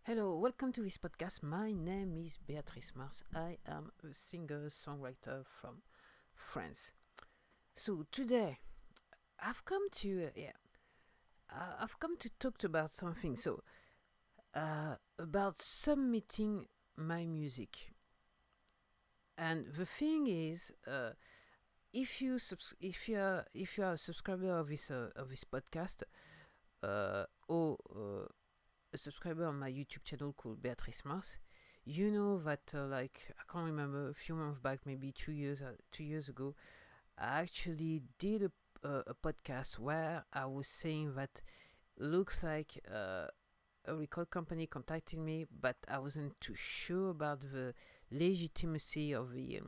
Hello, welcome to this podcast. My name is Beatrice Marse. I am a singer-songwriter from France. So today, I've come to I've come to talk about something. About submitting my music. And the thing is, if you are a subscriber of this podcast, or a subscriber on my YouTube channel called Beatrice Marse, you know that I can't remember, a few months back, maybe 2 years ago, I actually did a podcast where I was saying that looks like a record company contacted me, but I wasn't too sure about the legitimacy of the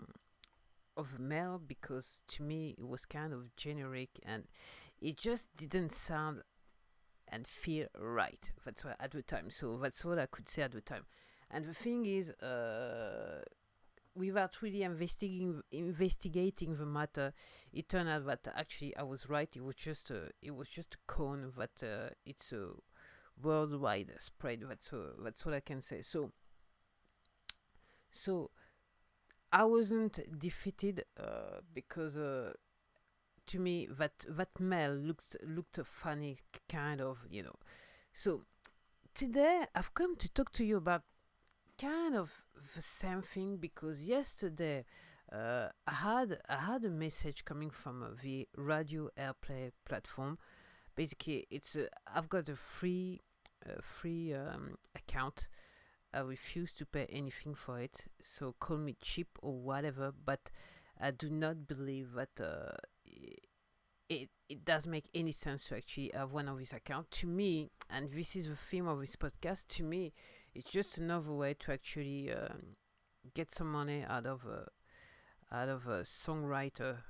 mail, because to me it was kind of generic and it just didn't sound and feel right. That's what at the time. So that's all I could say at the time. And the thing is, without really investigating the matter, it turned out that actually I was right. It was just a cone that it's a worldwide spread. That's all I can say. So I wasn't defeated, because to me that mail looked funny, kind of. So today I've come to talk to you about kind of the same thing, because yesterday I had a message coming from the radio airplay platform. Basically, I've got a free account. I refuse to pay anything for it, so call me cheap or whatever, but I do not believe that it does make any sense to actually have one of his account. To me, and this is the theme of this podcast, to me it's just another way to actually get some money out of a songwriter,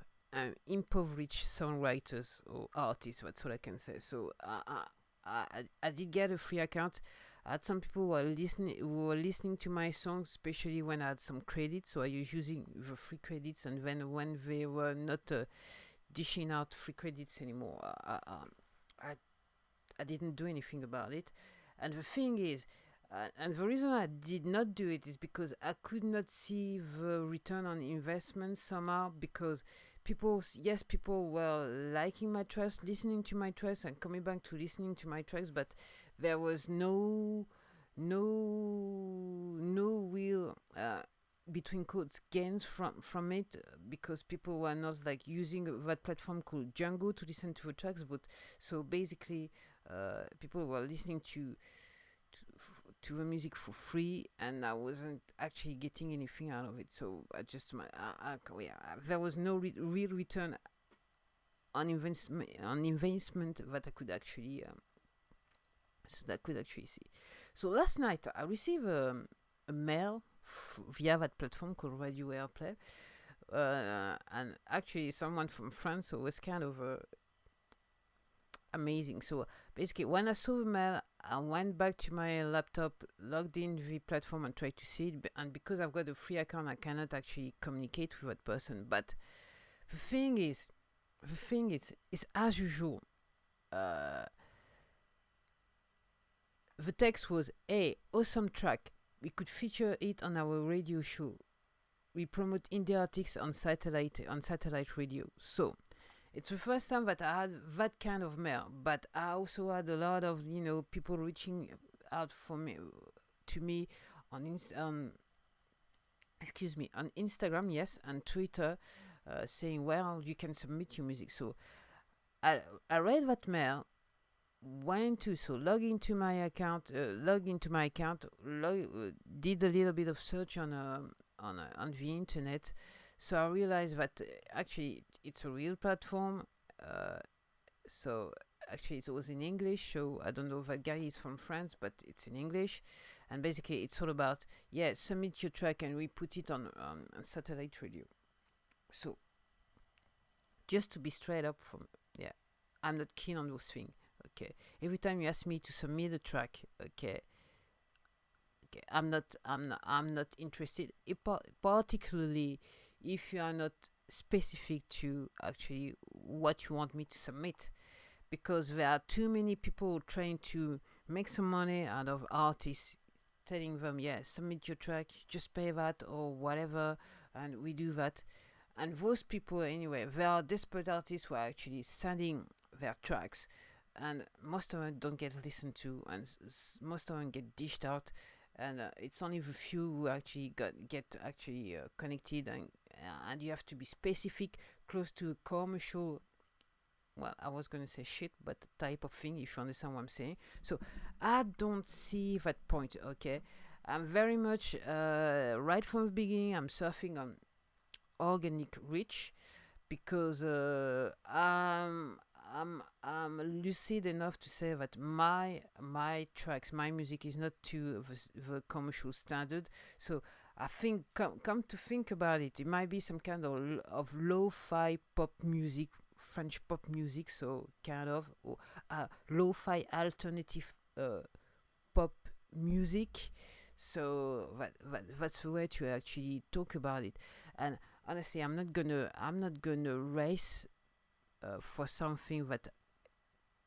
impoverished songwriters or artists. That's all I can say. So I did get a free account. I had some people who were listening to my songs, especially when I had some credits. So I was using the free credits, and then when they were not dishing out free credits anymore, I didn't do anything about it. And the thing is, and the reason I did not do it is because I could not see the return on investment somehow, because people were liking my tracks, listening to my tracks, and coming back to listening to my tracks, but there was no real between quotes gains from it, because people were not like using that platform called Django to listen to the tracks, but so basically people were listening to the music for free, and I wasn't actually getting anything out of it. So there was no real return on investment that I could actually see. So last night I received a mail via that platform called Radio Airplay, and actually someone from France, so it was kind of amazing. So basically, when I saw the mail, I went back to my laptop, logged in the platform, and tried to see it. And because I've got a free account, I cannot actually communicate with that person. But the thing is, is as usual. Uh, the text was, "Hey, awesome track. We could feature it on our radio show. We promote indie artists on satellite radio." So it's the first time that I had that kind of mail, but I also had a lot of people reaching out to me on Instagram, yes, and Twitter, saying, "Well, you can submit your music." So I read that mail, log into my account, did a little bit of search on the internet. So I realized that actually it's a real platform. So actually it was in English. So I don't know if that guy is from France, but it's in English. And basically it's all about, submit your track and we put it on satellite radio. So just to be straight up, I'm not keen on those things. Okay, every time you ask me to submit a track, okay, I'm not interested. Particularly if you are not specific to actually what you want me to submit, because there are too many people trying to make some money out of artists telling them, yeah, submit your track, just pay that or whatever, and we do that. And those people, anyway, they are desperate artists who are actually sending their tracks, and most of them don't get listened to, and most of them get dished out. And it's only the few who actually get actually connected, and you have to be specific, close to commercial. Well, I was gonna say shit, but type of thing, if you understand what I'm saying. So I don't see that point. Okay, I'm very much right from the beginning. I'm surfing on organic reach because I'm lucid enough to say that my tracks, my music is not to the commercial standard. So I think, come to think about it, it might be some kind of lo-fi pop music, French pop music, so kind of, or lo-fi alternative pop music. So that's the way to actually talk about it. And honestly, I'm not gonna race for something that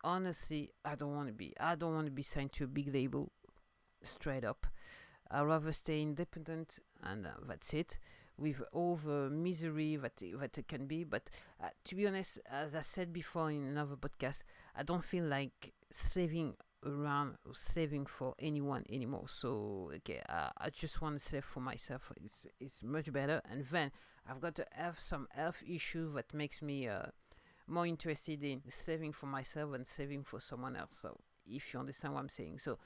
honestly I don't want to be. I don't want to be signed to a big label. Straight up, I'd rather stay independent, and that's it. With all the misery that it can be, but to be honest, as I said before in another podcast, I don't feel like slaving around or slaving for anyone anymore. So okay, I just want to slave for myself. It's much better, and then I've got to have some health issue that makes me more interested in saving for myself and saving for someone else. So if you understand what I'm saying, so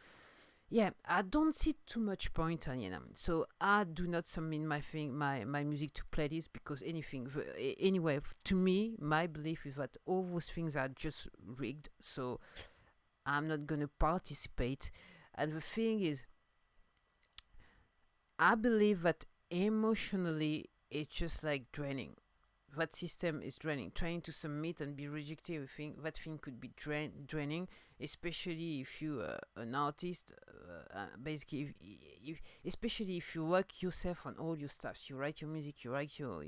yeah, I don't see too much point on it. So I do not submit my music to playlists because anyway, to me, my belief is that all those things are just rigged. So I'm not gonna participate. And the thing is, I believe that emotionally, it's just like draining. That system is draining. Trying to submit and be rejected, that thing could be draining, especially if you an artist. Basically, especially if you work yourself on all your stuff, you write your music, you write your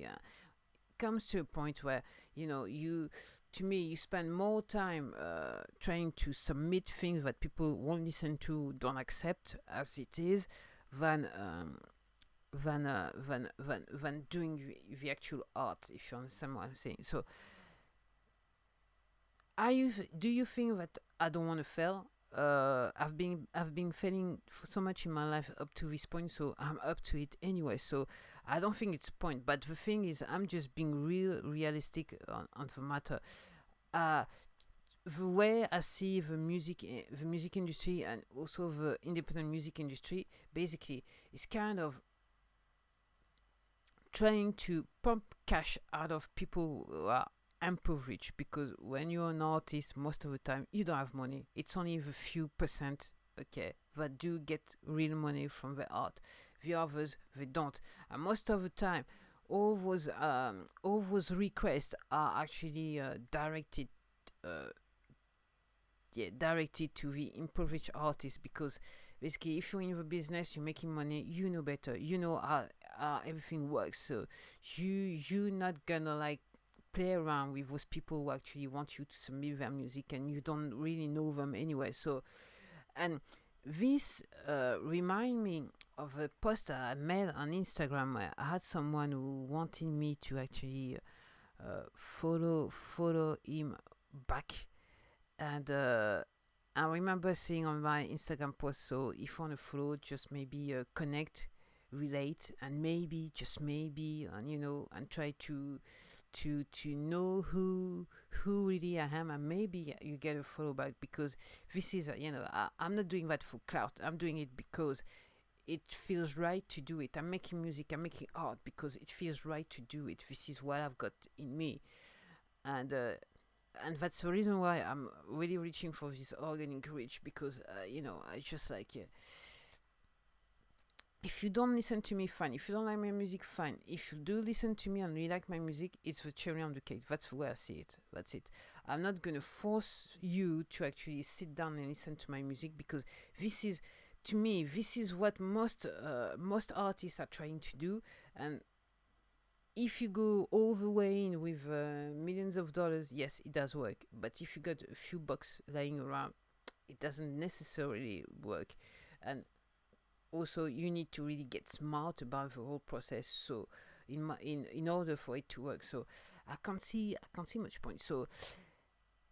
comes to a point where to me, you spend more time trying to submit things that people won't listen to, don't accept as it is, than doing the actual art, if you understand what I'm saying. So do you think that I don't want to fail? I've been failing so much in my life up to this point, so I'm up to it anyway. So I don't think it's a point. But the thing is, I'm just being realistic on the matter. Uh, the way I see the music industry, and also the independent music industry, basically, is kind of trying to pump cash out of people who are impoverished, because when you're an artist, most of the time you don't have money. It's only the few percent, okay, that do get real money from the art. The others, they don't. And most of the time, all those requests are actually uh, directed to the impoverished artist, because basically, if you're in the business, you're making money, you know better, you know how everything works. So you're not gonna like play around with those people who actually want you to submit their music, and you don't really know them anyway. So, and this remind me of a post I made on Instagram, where I had someone who wanted me to actually follow him back. And I remember seeing on my Instagram post, so if you want to follow, just maybe connect, relate, and maybe, just maybe, and and try to know who really I am, and maybe you get a follow back, because this is I'm not doing that for clout. I'm doing it because it feels right to do it. I'm making music, I'm making art because it feels right to do it. This is what I've got in me, and that's the reason why I'm really reaching for this organic reach, because I just like, yeah, if you don't listen to me, fine. If you don't like my music, fine. If you do listen to me and really like my music, it's the cherry on the cake. That's the way I see it. That's it. I'm not gonna force you to actually sit down and listen to my music, because this is, to me, this is what most artists are trying to do. And if you go all the way in with millions of dollars, yes, it does work. But if you got a few bucks lying around, it doesn't necessarily work. And also you need to really get smart about the whole process. So in order for it to work, so I can't see much point. So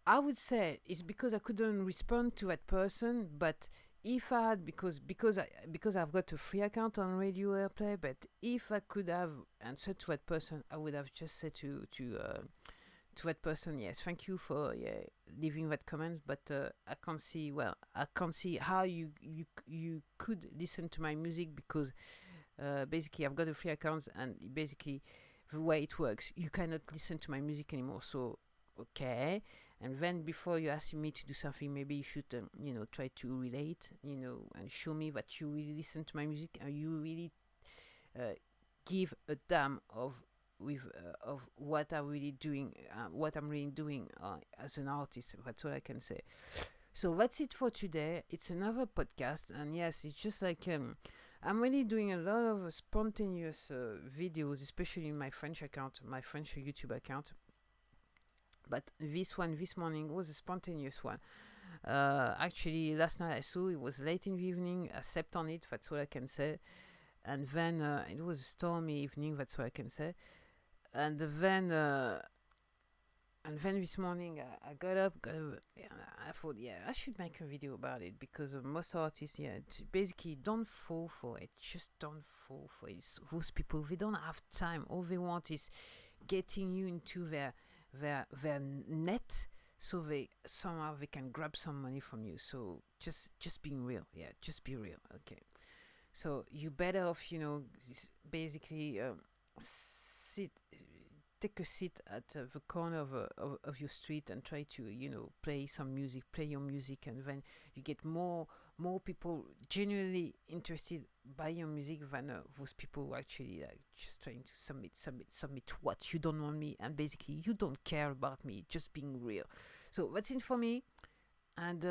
I would say it's because I couldn't respond to that person, but if I had, because I've got a free account on Radio Airplay, but if I could have answered to that person, I would have just said to that person, yes, thank you for leaving that comment, but I can't see how you could listen to my music, because basically I've got a free account, and basically the way it works, you cannot listen to my music anymore. So okay, and then before you ask me to do something, maybe you should try to relate, and show me that you really listen to my music, and you really uh, give a damn of what what I'm really doing as an artist. That's all I can say. So that's it for today. It's another podcast, and yes, it's just like I'm really doing a lot of spontaneous videos, especially in my French account, my French YouTube account. But this one, this morning, was a spontaneous one. Actually, last night I saw it was late in the evening. I slept on it. That's all I can say. And then it was a stormy evening. That's all I can say. And then this morning I got up. Yeah, I thought, yeah, I should make a video about it, because most artists, basically don't fall for it. Just don't fall for it. So those people, they don't have time. All they want is getting you into their net, so they somehow they can grab some money from you. So just being real, just be real. Okay, so you better off, basically sit take a seat at the corner of your street, and try to play some music, play your music, and then you get more people genuinely interested by your music than those people who actually just trying to submit what you don't want me, and basically you don't care about me. Just being real. So that's it for me, and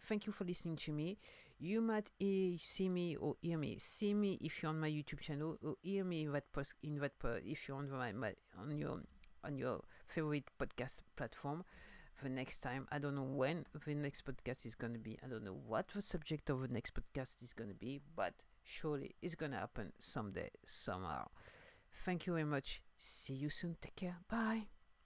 thank you for listening to me. You might see me or hear me. See me if you're on my YouTube channel, or hear me if you're on on your favorite podcast platform. The next time, I don't know when the next podcast is gonna be. I don't know what the subject of the next podcast is gonna be, but surely it's gonna happen someday, somehow. Thank you very much. See you soon. Take care. Bye.